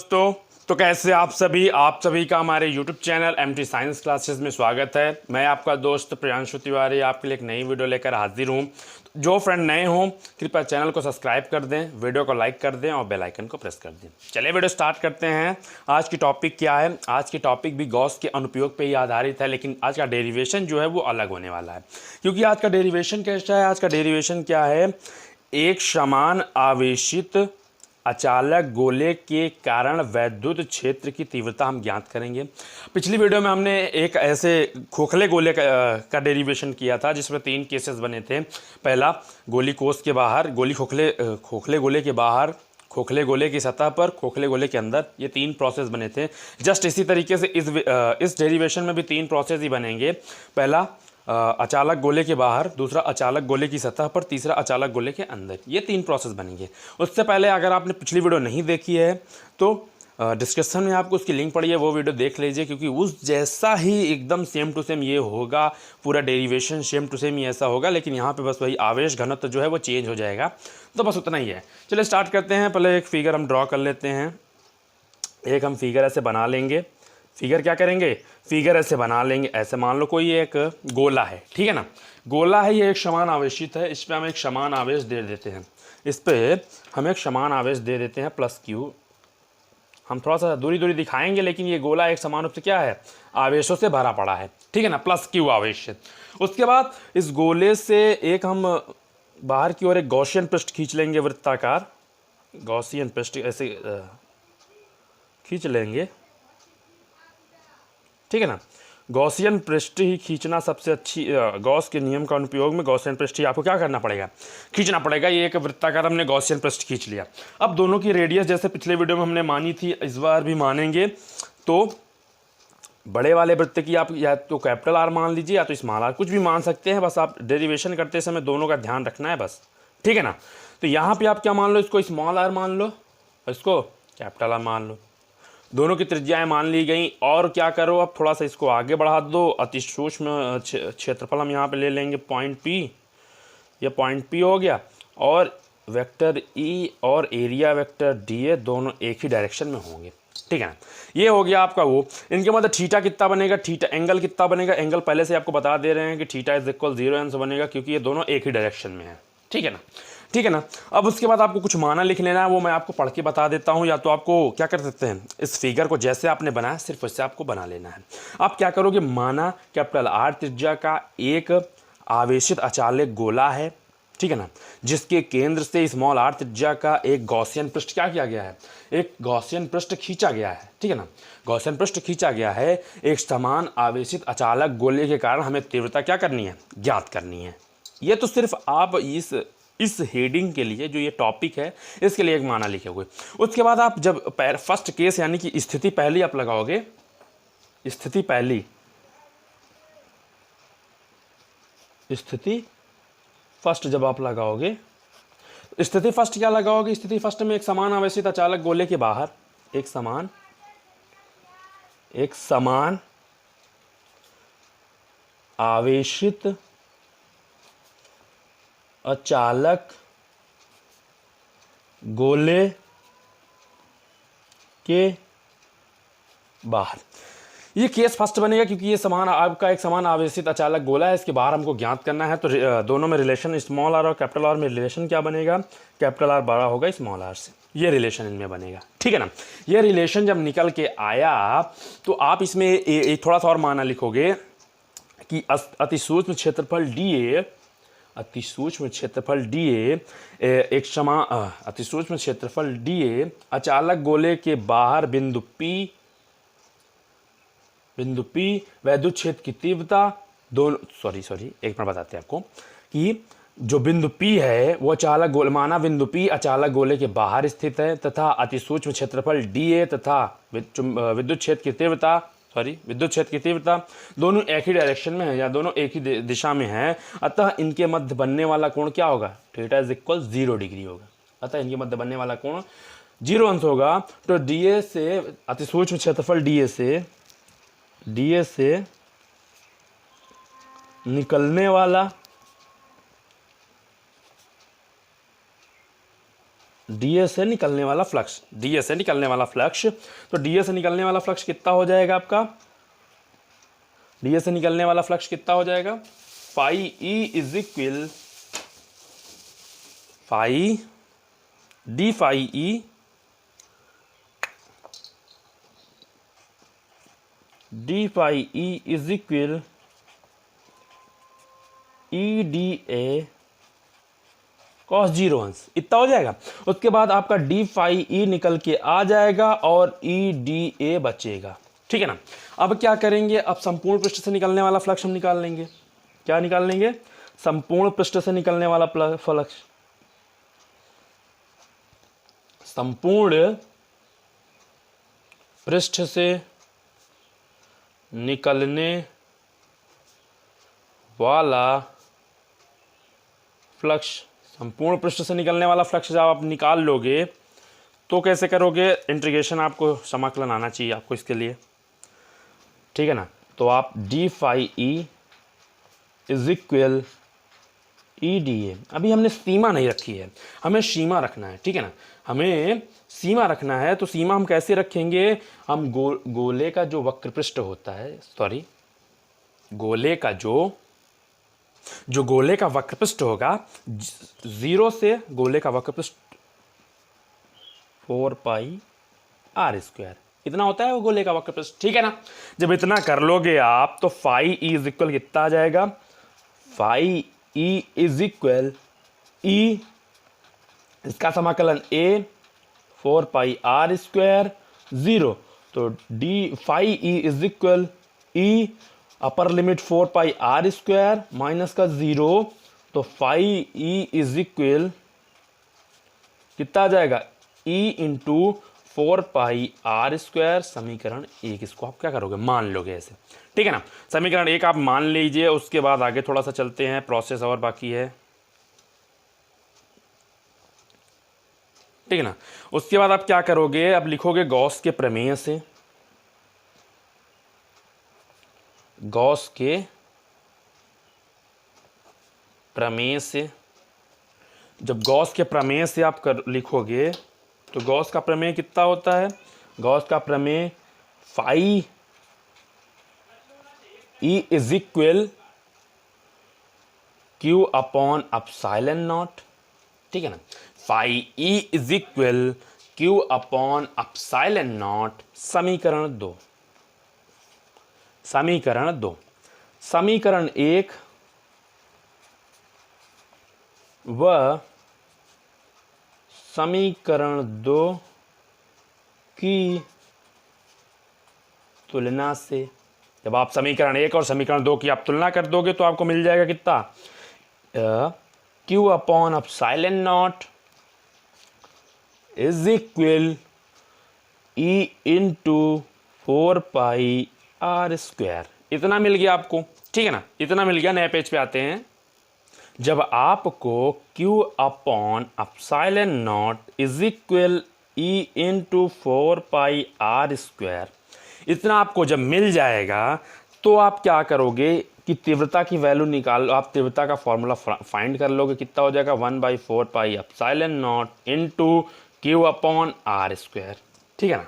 दोस्तों, तो कैसे आप सभी का हमारे YouTube channel MT science classes में स्वागत है। मैं आपका दोस्त प्रियांशु तिवारी आपके लिए एक नई वीडियो लेकर हाजिर हूँ। जो फ्रेंड नए हों कृपया चैनल को सब्सक्राइब कर दें, वीडियो को लाइक कर दें और बेल आइकन को प्रेस कर दें। चलिए वीडियो स्टार्ट करते हैं। आज की टॉपिक क्या है? आज की टॉपिक भी गॉस के अनुप्रयोग पर ही आधारित है, लेकिन आज का डेरिवेशन जो है वो अलग होने वाला है। क्योंकि आज का डेरिवेशन कैसा है? आज का डेरिवेशन क्या है? एक समान आवेशित अचालक गोले के कारण वैद्युत क्षेत्र की तीव्रता हम ज्ञात करेंगे। पिछली वीडियो में हमने एक ऐसे खोखले गोले का डेरिवेशन किया था जिसमें 3 केसेस बने थे। पहला, गोली कोष के बाहर, खोखले गोले के बाहर, खोखले गोले की सतह पर, खोखले गोले के अंदर, ये 3 प्रोसेस बने थे। जस्ट इसी तरीके से इस डेरिवेशन में भी 3 प्रोसेस ही बनेंगे। पहला अचालक गोले के बाहर, दूसरा अचालक गोले की सतह पर, तीसरा अचालक गोले के अंदर। ये 3 प्रोसेस बनेंगे। उससे पहले अगर आपने पिछली वीडियो नहीं देखी है तो डिस्क्रिप्शन में आपको उसकी लिंक पड़ी है, वो वीडियो देख लीजिए। क्योंकि उस जैसा ही एकदम सेम टू सेम ये होगा, पूरा डेरिवेशन सेम टू सेम ही ऐसा होगा, लेकिन यहाँ पे बस वही आवेश घनत्व जो है वो चेंज हो जाएगा। तो बस उतना ही है। चलिए स्टार्ट करते हैं। पहले एक फिगर हम ड्रॉ कर लेते हैं। एक हम फिगर ऐसे बना लेंगे। फिगर क्या करेंगे? फिगर ऐसे बना लेंगे। ऐसे मान लो कोई एक गोला है, ठीक है ना। गोला है, ये एक समान आवेशित है। इस पर हम एक समान आवेश दे देते हैं। इस पर हम एक समान आवेश दे देते हैं प्लस क्यू। हम थोड़ा सा दूरी दूरी दिखाएंगे, लेकिन ये गोला एक समान रूप से क्या है? आवेशों से भरा पड़ा है, ठीक है ना। प्लस क्यू आवेश। उसके बाद इस गोले से एक हम बाहर की ओर एक गॉसियन पृष्ठ खींच लेंगे, वृत्ताकार गॉसियन पृष्ठ ऐसे खींच लेंगे, ठीक है ना। गॉसियन पृष्ठ ही खींचना सबसे अच्छी, गॉस के नियम का अनुप्रयोग में गॉसियन पृष्ठ ही आपको क्या करना पड़ेगा? खींचना पड़ेगा। ये एक वृत्ताकार हमने गॉसियन पृष्ठ खींच लिया। अब दोनों की रेडियस जैसे पिछले वीडियो में हमने मानी थी, इस बार भी मानेंगे। तो बड़े वाले वृत्त की आप या तो कैपिटल आर मान लीजिए या तो स्मॉल आर, कुछ भी मान सकते हैं। बस आप डेरिवेशन करते समय दोनों का ध्यान रखना है बस, ठीक है ना। तो यहाँ पर आप क्या मान लो? इसको स्मॉल आर मान लो, इसको कैपिटल आर मान लो। दोनों की त्रिज्याएं मान ली गई। और क्या करो, अब थोड़ा सा इसको आगे बढ़ा दो। अति सूक्ष्म क्षेत्रफल हम यहाँ पे ले लेंगे पॉइंट पी। ये पॉइंट पी हो गया। और वेक्टर ई और एरिया वेक्टर डी ए दोनों एक ही डायरेक्शन में होंगे, ठीक है ना। ये हो गया आपका वो। इनके मतलब थीटा कितना बनेगा? थीटा एंगल कितना बनेगा? एंगल पहले से आपको बता दे रहे हैं कि थीटा इज इक्वल 0 एंस बनेगा, क्योंकि ये दोनों एक ही डायरेक्शन में है, ठीक है ना। ठीक है ना। अब उसके बाद आपको कुछ माना लिख लेना है, वो मैं आपको पढ़ के बता देता हूँ। या तो आपको क्या कर सकते हैं, इस फिगर को जैसे आपने बनाया सिर्फ उससे आपको बना लेना है। आप क्या करोगे? माना कैपिटल आर त्रिज्या का एक आवेशित अचालक गोला है, ठीक है ना, जिसके केंद्र से स्मॉल आर त्रिज्या का एक गॉसियन पृष्ठ क्या किया गया है? एक गॉसियन पृष्ठ खींचा गया है, ठीक है ना। गॉसियन पृष्ठ खींचा गया है। एक समान आवेशित अचालक गोले के कारण हमें तीव्रता क्या करनी है? ज्ञात करनी है। ये तो सिर्फ आप इस हेडिंग के लिए, जो ये टॉपिक है, इसके लिए एक माना लिखे हुए। उसके बाद आप जब फर्स्ट केस यानी कि स्थिति पहली आप लगाओगे, स्थिति फर्स्ट जब आप लगाओगे, स्थिति फर्स्ट क्या लगाओगे? स्थिति फर्स्ट में एक समान आवेशित अचालक गोले के बाहर एक समान आवेशित अचालक गोले के बाहर। ये केस फर्स्ट बनेगा क्योंकि ये समान आपका एक समान आवेशित अचालक गोला है, इसके बाहर हमको ज्ञात करना है। तो दोनों में रिलेशन स्मॉल आर और कैपिटल आर में रिलेशन क्या बनेगा? कैपिटल आर बड़ा होगा स्मॉल आर से, ये रिलेशन इनमें बनेगा, ठीक है ना। ये रिलेशन जब निकल के आया तो आप इसमें थोड़ा सा और माना लिखोगे कि अति सूक्ष्म क्षेत्रफल डी ए, अति सूक्ष्म क्षेत्रफल डी ए अचालक गोले के बाहर बिंदु पी वैद्युत क्षेत्र की तीव्रता दोनों, एक मिनट बताते हैं आपको कि जो बिंदु पी है वो अचालक गोले, माना बिंदु पी अचालक गोले के बाहर स्थित है तथा अति सूक्ष्म क्षेत्रफल डी ए तथा विद्युत क्षेत्र की तीव्रता दोनों एक ही डायरेक्शन में है या दोनों एक ही दिशा में है। अतः इनके मध्य बनने वाला कोण क्या होगा? थीटा इज इक्वल 0 डिग्री होगा। अतः इनके मध्य बनने वाला कोण 0 अंश होगा। तो डीए से अति सूक्ष्म क्षेत्रफल डीए से निकलने वाला डी से निकलने वाला फ्लक्स, डी से निकलने वाला फ्लक्स, तो डी से निकलने वाला फ्लक्स कितना हो जाएगा आपका, डी से निकलने वाला फ्लक्स कितना हो जाएगा, phi E is equal phi D phi E D phi E is equal E D A cos 0 अंश, इतना हो जाएगा। उसके बाद आपका डी फाई ई निकल के आ जाएगा और ई डी ए बचेगा, ठीक है ना। अब क्या करेंगे, अब संपूर्ण पृष्ठ से निकलने वाला फ्लक्स हम निकाल लेंगे। क्या निकाल लेंगे, संपूर्ण पृष्ठ से निकलने वाला फ्लक्स, संपूर्ण पृष्ठ से निकलने वाला फ्लक्स, संपूर्ण पृष्ठ से निकलने वाला फ्लक्स जब आप निकाल लोगे तो कैसे करोगे, इंटीग्रेशन आपको समाकलन आना चाहिए आपको इसके लिए, ठीक है ना। तो आप D phi E is equal E D A, अभी हमने सीमा नहीं रखी है, हमें सीमा रखना है, ठीक है ना, हमें सीमा रखना है। तो सीमा हम कैसे रखेंगे, हम गोले का जो वक्र पृष्ठ होता है, सॉरी गोले का जो गोले का वक्र पृष्ठ होगा, 0 से गोले का वक्र पृष्ठ 4 पाई आर स्क्वायर, इतना होता है वो गोले का वक्र पृष्ठ, ठीक है ना। जब इतना कर लोगे आप तो फाई ई इज इक्वल कितना आ जाएगा, phi E is equal E, इसका समाकलन ए 4 पाई आर स्क्वायर 0, तो D phi E is equal E upper limit 4 pi are square minus का 0, तो फाई ई इज इक्वल कितना आ जाएगा, E into 4 pi are square, समीकरण 1। इसको आप क्या करोगे, मान लोगे ऐसे, ठीक है ना। समीकरण 1 आप मान लीजिए, उसके बाद आगे थोड़ा सा चलते हैं, प्रोसेस और बाकी है, ठीक है ना। उसके बाद आप क्या करोगे, अब लिखोगे गॉस के प्रमेय से, गॉस के प्रमेय से, जब गॉस के प्रमेय से आप लिखोगे तो गॉस का प्रमेय कितना होता है, गॉस का प्रमेय phi E is equal Q upon epsilon naught, ठीक है ना, phi E is equal Q upon epsilon naught, समीकरण 2, समीकरण 2, समीकरण 1 व समीकरण 2 की तुलना से, जब आप समीकरण 1 और समीकरण 2 की आप तुलना कर दोगे तो आपको मिल जाएगा कितना, Q upon epsilon naught is equal E into 4 pi are square, इतना मिल गया आपको, ठीक है ना, इतना मिल गया। नए पेज पे आते हैं, जब आपको Q upon epsilon naught is equal E into 4 pi are square, इतना आपको जब मिल जाएगा तो आप क्या करोगे कि तीव्रता की वैल्यू निकाल, आप तीव्रता का फॉर्मूला फाइंड कर लोगे, कितना हो जाएगा 1/4 pi epsilon naught into Q upon R square, ठीक है ना,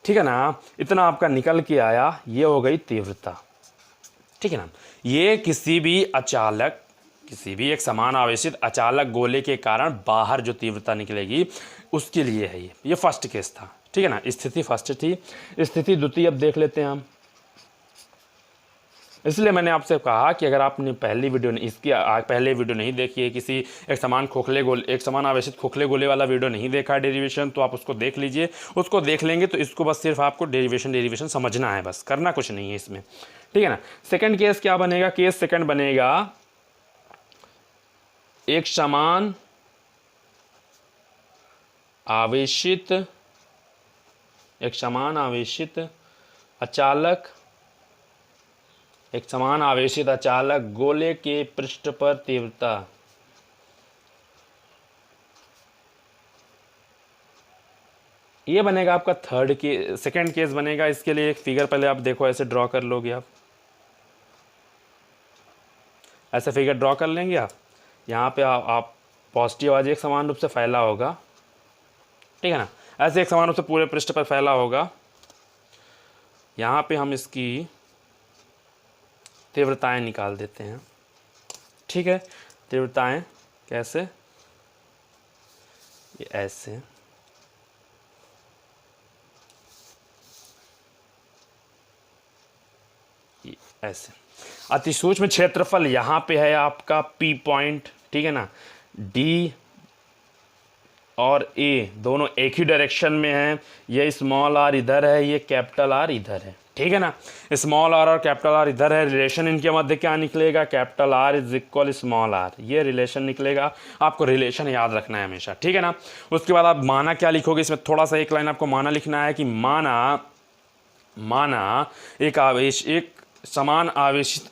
ठीक है ना। इतना आपका निकल के आया, ये हो गई तीव्रता, ठीक है ना। ये किसी भी अचालक, किसी भी एक समान आवेशित अचालक गोले के कारण बाहर जो तीव्रता निकलेगी उसके लिए है ये फर्स्ट केस था, ठीक है ना, स्थिति फर्स्ट थी। स्थिति द्वितीय अब देख लेते हैं हम, इसलिए मैंने आपसे कहा कि अगर आपने पहली वीडियो इसकी पहले वीडियो नहीं देखी है, किसी एक समान आवेशित खोखले गोले वाला वीडियो नहीं देखा है डेरिवेशन, तो आप उसको देख लीजिए। उसको देख लेंगे तो इसको बस सिर्फ आपको डेरिवेशन समझना है, बस करना कुछ नहीं है इसमें, ठीक है ना। सेकंड केस क्या बनेगा, केस सेकंड बनेगा एक समान आवेशित अचालक गोले के पृष्ठ पर तीव्रता ये बनेगा आपका सेकंड केस बनेगा। इसके लिए एक फिगर पहले आप देखो, ऐसे ड्रॉ कर लोगे, आप ऐसे फिगर ड्रॉ कर लेंगे आप। यहाँ पे आप पॉजिटिव आज एक समान रूप से फैला होगा, ठीक है ना। ऐसे एक समान रूप से पूरे पृष्ठ पर फैला होगा। यहाँ पे हम इसकी तीव्रताएं निकाल देते हैं, ठीक है। तीव्रताएं कैसे, ये ऐसे, ये ऐसे। अतिसूक्ष्म क्षेत्रफल यहाँ पे है आपका P पॉइंट, ठीक है ना। D और A दोनों एक ही डायरेक्शन में है। ये स्मॉल r इधर है, ये कैपिटल R इधर है, ठीक है ना। स्मॉल r और कैपिटल R इधर है। रिलेशन इनके मध्य क्या निकलेगा, capital R is equal small r, ये रिलेशन निकलेगा। आपको रिलेशन याद रखना है हमेशा, ठीक है ना। उसके बाद आप माना क्या लिखोगे, इसमें थोड़ा सा एक लाइन आपको माना लिखना है कि माना एक समान आवेशित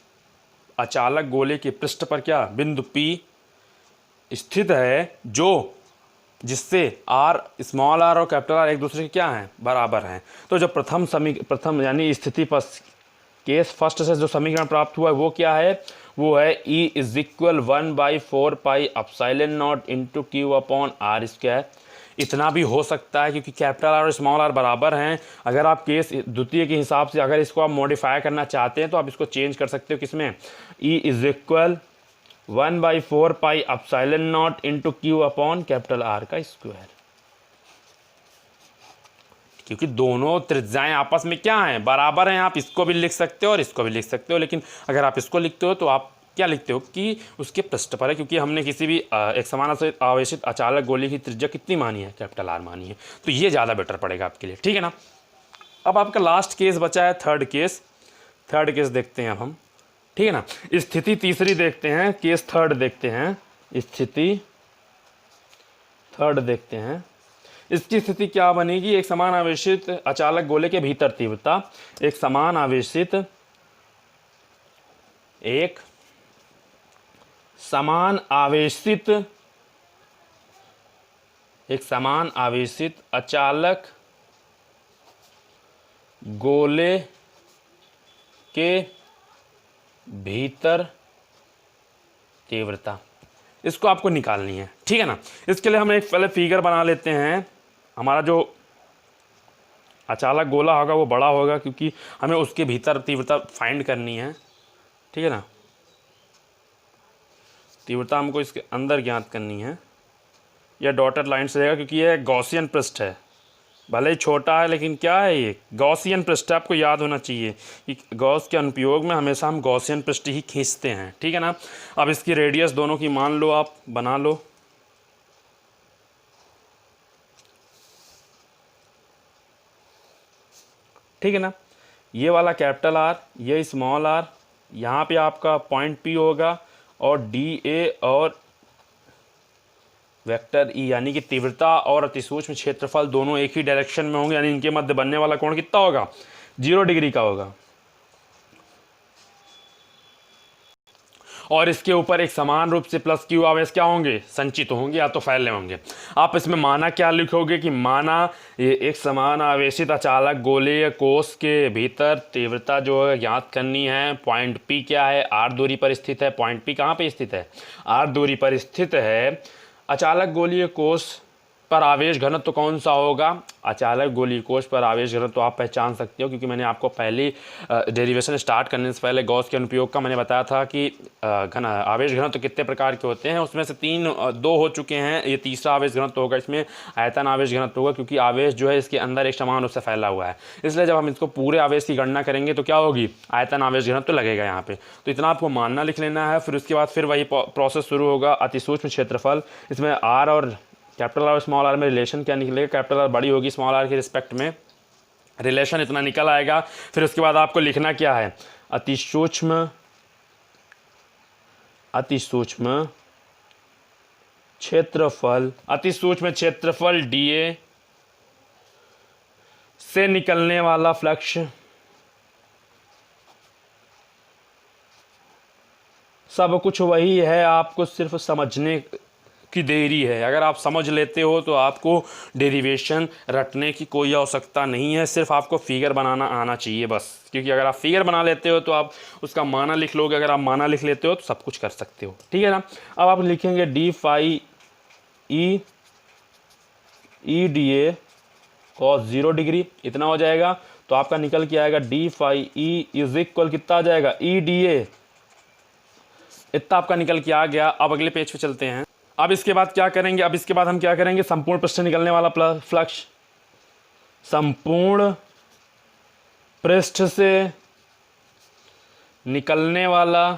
अचालक गोले के पृष्ठ पर क्या बिंदु P स्थित है, जो जिससे r स्मॉल r और कैपिटल R एक दूसरे के क्या हैं, बराबर हैं। तो जो प्रथम यानी स्थिति पर केस फर्स्ट से जो समीकरण प्राप्त हुआ है वो क्या है, वो है E is equal 1/4 pi epsilon naught into Q upon R square. इतना भी हो सकता है क्योंकि कैपिटल R और स्मॉल r बराबर हैं। अगर आप केस द्वितीय के हिसाब से अगर इसको आप मॉडिफाई करना चाहते हैं तो आप इसको चेंज कर सकते हो, किसमें, E is equal 1/4 pi epsilon naught into Q upon capital R का स्क्वायर। क्योंकि दोनों त्रिज्याएं आपस में क्या हैं, बराबर हैं। आप इसको भी लिख सकते हो और इसको भी लिख सकते हो, लेकिन अगर आप इसको लिखते हो तो आप क्या लिखते हो कि उसके पृष्ठ पर है, क्योंकि हमने किसी भी एक समान आवेशित अचालक गोले की त्रिज्या कितनी मानी है, कैपिटल R मानी है। तो ये ज़्यादा बेटर पड़ेगा आपके लिए, ठीक है ना। अब आपका लास्ट केस बचा है थर्ड केस देखते हैं अब हम, ठीक है ना। स्थिति तीसरी देखते हैं, केस थर्ड देखते हैं, स्थिति थर्ड देखते हैं। इसकी स्थिति क्या बनेगी, एक समान आवेशित अचालक गोले के भीतर तीव्रता, एक समान आवेशित अचालक गोले के भीतर तीव्रता, इसको आपको निकालनी है, ठीक है ना। इसके लिए हम एक पहले फिगर बना लेते हैं। हमारा जो अचालक गोला होगा वो बड़ा होगा क्योंकि हमें उसके भीतर तीव्रता फाइंड करनी है, ठीक है ना। तीव्रता हमको इसके अंदर ज्ञात करनी है। यह डॉटेड लाइन से रहेगा क्योंकि यह गॉसियन पृष्ठ है, भले ही छोटा है लेकिन क्या है, ये गॉसियन पृष्ठ है। आपको याद होना चाहिए कि गॉस के अनुप्रयोग में हमेशा हम गॉसियन पृष्ठ ही खींचते हैं, ठीक है ना। अब इसकी रेडियस दोनों की मान लो, आप बना लो। ठीक है ना। ये वाला कैपिटल R, ये स्मॉल r, यहाँ पे आपका पॉइंट P होगा और DA और वेक्टर E, यानी कि तीव्रता और अतिसूक्ष्म क्षेत्रफल दोनों एक ही डायरेक्शन में होंगे, यानी इनके मध्य बनने वाला कोण कितना होगा, 0 डिग्री का होगा। और इसके ऊपर एक समान रूप से प्लस Q आवेश क्या होंगे, संचित होंगे या तो फैले होंगे। आप इसमें माना क्या लिखोगे कि माना ये एक समान आवेशित अचालक गोलीय कोश के भीतर तीव्रता जो है ज्ञात करनी है। पॉइंट P क्या है, R दूरी पर स्थित है। पॉइंट P कहाँ पे स्थित है, R दूरी पर स्थित है। अचालक गोलीय कोश पर आवेश घनत्व तो कौन सा होगा, अचालक गोलीय कोश पर आवेश घनत्व तो आप पहचान सकते हो क्योंकि मैंने आपको पहली डेरिवेशन स्टार्ट करने से पहले गॉस के अनुप्रयोग का मैंने बताया था कि आवेश घनत्व तो कितने प्रकार के होते हैं। उसमें से दो हो चुके हैं, ये तीसरा आवेश घनत्व होगा। इसमें आयतन आवेश घनत्व होगा क्योंकि आवेश जो है इसके अंदर एक समान रूप से फैला हुआ है, इसलिए जब हम इसको पूरे आवेश की गणना करेंगे तो क्या होगी, आयतन आवेश घनत्व लगेगा यहाँ पे। तो इतना आपको मानना लिख लेना है। फिर उसके बाद फिर वही प्रोसेस शुरू होगा, अतिसूक्ष्म क्षेत्रफल। इसमें R और कैपिटल R और स्मॉल r में रिलेशन क्या निकलेगा, कैपिटल R बड़ी होगी स्मॉल r के रिस्पेक्ट में, रिलेशन इतना निकल आएगा। फिर उसके बाद आपको लिखना क्या है, अतिसूक्ष्म क्षेत्रफल DA से निकलने वाला फ्लक्स सब कुछ वही है, आपको सिर्फ समझने की देरी है। अगर आप समझ लेते हो तो आपको डेरिवेशन रटने की कोई आवश्यकता नहीं है, सिर्फ आपको फिगर बनाना आना चाहिए बस। क्योंकि अगर आप फिगर बना लेते हो तो आप उसका माना लिख लोगे, अगर आप माना लिख लेते हो तो सब कुछ कर सकते हो, ठीक है ना। अब आप लिखेंगे D phi E E D A cos 0 degree, इतना हो जाएगा। तो आपका निकल के आएगा D phi E is equal कितना आ जाएगा, ई डी ए, इतना आपका निकल के आ गया। अब अगले पेज पे चलते हैं। अब इसके बाद क्या करेंगे, अब इसके बाद हम क्या करेंगे, संपूर्ण पृष्ठ निकलने वाला फ्लक्स, संपूर्ण पृष्ठ से निकलने वाला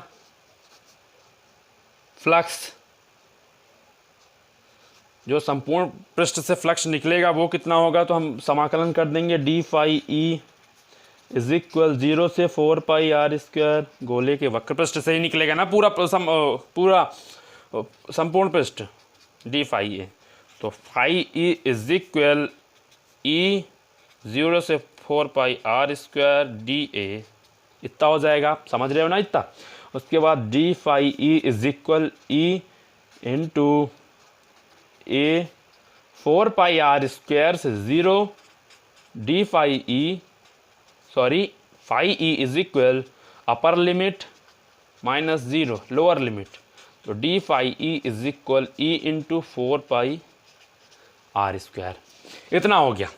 फ्लक्स, जो संपूर्ण पृष्ठ से फ्लक्स निकलेगा वो कितना होगा, तो हम समाकलन कर देंगे D phi E is equal 0 से 4 पाई आर स्क्वायर, गोले के वक्र पृष्ठ से ही निकलेगा ना पूरा पूरा संपूर्ण पृष्ठ डी फाई ए। तो फाई ई इज इक्वल ई 0 से 4 pi are square D A, इतना हो जाएगा, समझ रहे हो ना इतना। उसके बाद D phi E is equal E into A 4 pi are square से 0 D phi E, sorry phi E is equal upper limit minus 0 lower limit, तो D phi E is equal E into 4 pi are square. इतना हो गया,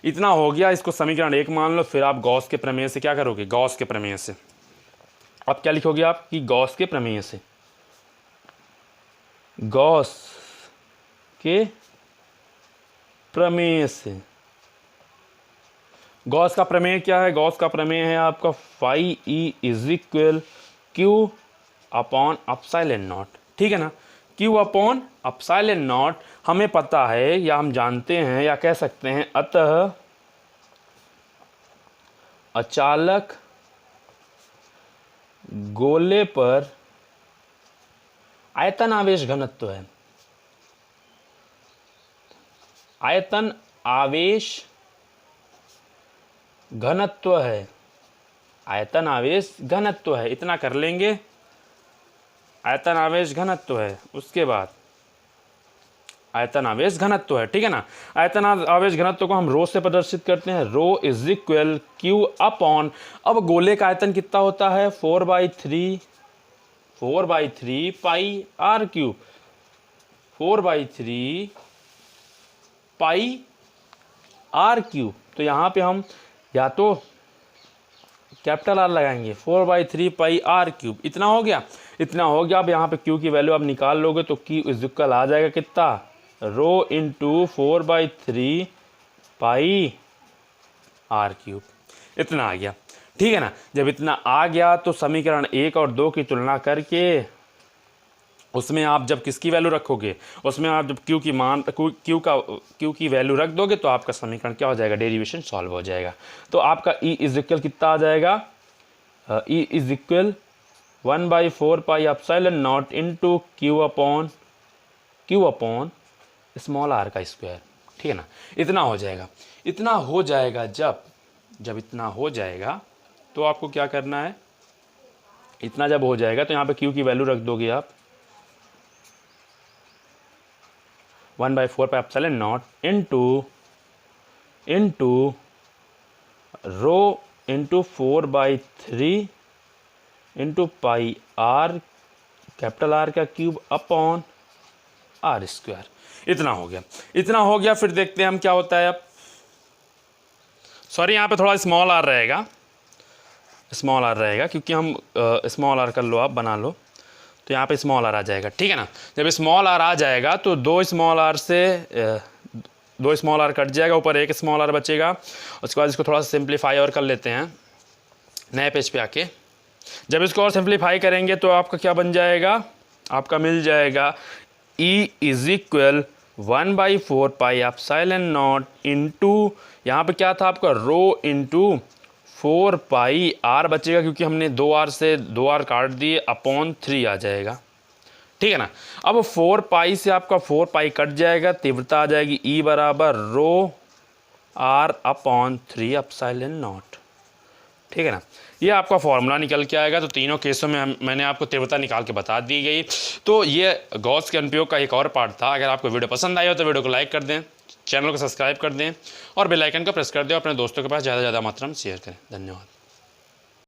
इतना हो गया। इसको समीकरण 1 मान लो। फिर आप गॉस के प्रमेय से क्या करोगे, गॉस के प्रमेय से अब क्या लिखोगे आप कि गॉस के प्रमेय से, गॉस के प्रमेय से, गॉस का प्रमेय क्या है, गॉस का प्रमेय है आपका phi E is equal Q upon epsilon naught, ठीक है ना। क्यू अपॉन एप्सिलॉन नॉट हमें पता है या हम जानते हैं या कह सकते हैं, अतः अचालक गोले पर आयतन आवेश घनत्व है, आयतन आवेश घनत्व है, आयतन आवेश घनत्व है, इतना कर लेंगे, आयतन आवेश घनत्व है। उसके बाद आयतन आवेश घनत्व है, ठीक है ना। आयतन आवेश घनत्व को हम रो से प्रदर्शित करते हैं, rho is equal Q upon, अब गोले का आयतन कितना होता है 4/3 pi r cube, 4/3 pi r cube. तो यहाँ पे हम या तो कैपिटल आर लगाएंगे, 4/3 पाई आर क्यूब, इतना हो गया, इतना हो गया। अब यहाँ पे क्यू की वैल्यू आप निकाल लोगे तो क्यू इज इक्वल आ जाएगा कितना, rho into 4/3 pi r cube, इतना आ गया, ठीक है ना। जब इतना आ गया तो समीकरण 1 और 2 की तुलना करके उसमें आप जब किसकी वैल्यू रखोगे, उसमें आप जब क्यू की वैल्यू रख दोगे तो आपका समीकरण क्या हो जाएगा, डेरिवेशन सॉल्व हो जाएगा। तो आपका ई इज इक्वल कितना आ जाएगा, E is equal 1/4 pi epsilon naught into Q upon small R का स्क्वायर, ठीक है ना। इतना हो जाएगा, इतना हो जाएगा। जब इतना हो जाएगा तो आपको क्या करना है, इतना जब हो जाएगा तो यहाँ पे क्यू की वैल्यू रख दोगे आप 1/4 pi epsilon naught into rho into 4/3 into pi are capital R का क्यूब अपॉन आर स्क्वायर, इतना हो गया, इतना हो गया। फिर देखते हैं हम क्या होता है। अब सॉरी यहाँ पे थोड़ा स्मॉल आर रहेगा, स्मॉल आर रहेगा क्योंकि हम स्मॉल आर कर लो, आप बना लो, तो यहाँ पे स्मॉल आर आ जाएगा, ठीक है ना। जब स्मॉल आर आ जाएगा तो दो स्मॉल आर कट जाएगा, ऊपर एक स्मॉल आर बचेगा। उसके बाद इसको थोड़ा सा सिंप्लीफाई और कर लेते हैं नए पेज पे आके। जब इसको और सिंप्लीफाई करेंगे तो आपका क्या बन जाएगा, आपका मिल जाएगा E is equal 1/4 pi epsilon naught into, यहाँ पे क्या था आपका रो इंटू 4 पाई आर बचेगा क्योंकि हमने 2R से 2R काट दिए, अपॉन 3 आ जाएगा, ठीक है ना। अब 4 पाई से आपका 4 पाई कट जाएगा, तीव्रता आ जाएगी E बराबर रो R अपॉन 3 एप्सिलॉन नॉट, ठीक है ना। ये आपका फॉर्मूला निकल के आएगा। तो तीनों केसों में मैंने आपको तीव्रता निकाल के बता दी गई। तो ये गॉस के अनुप्रयोग का एक और पार्ट था। अगर आपको वीडियो पसंद आई हो तो वीडियो को लाइक कर दें, चैनल को सब्सक्राइब कर दें और बेल आइकन को प्रेस कर दें, अपने दोस्तों के पास ज़्यादा से ज़्यादा मात्रा में शेयर करें। धन्यवाद।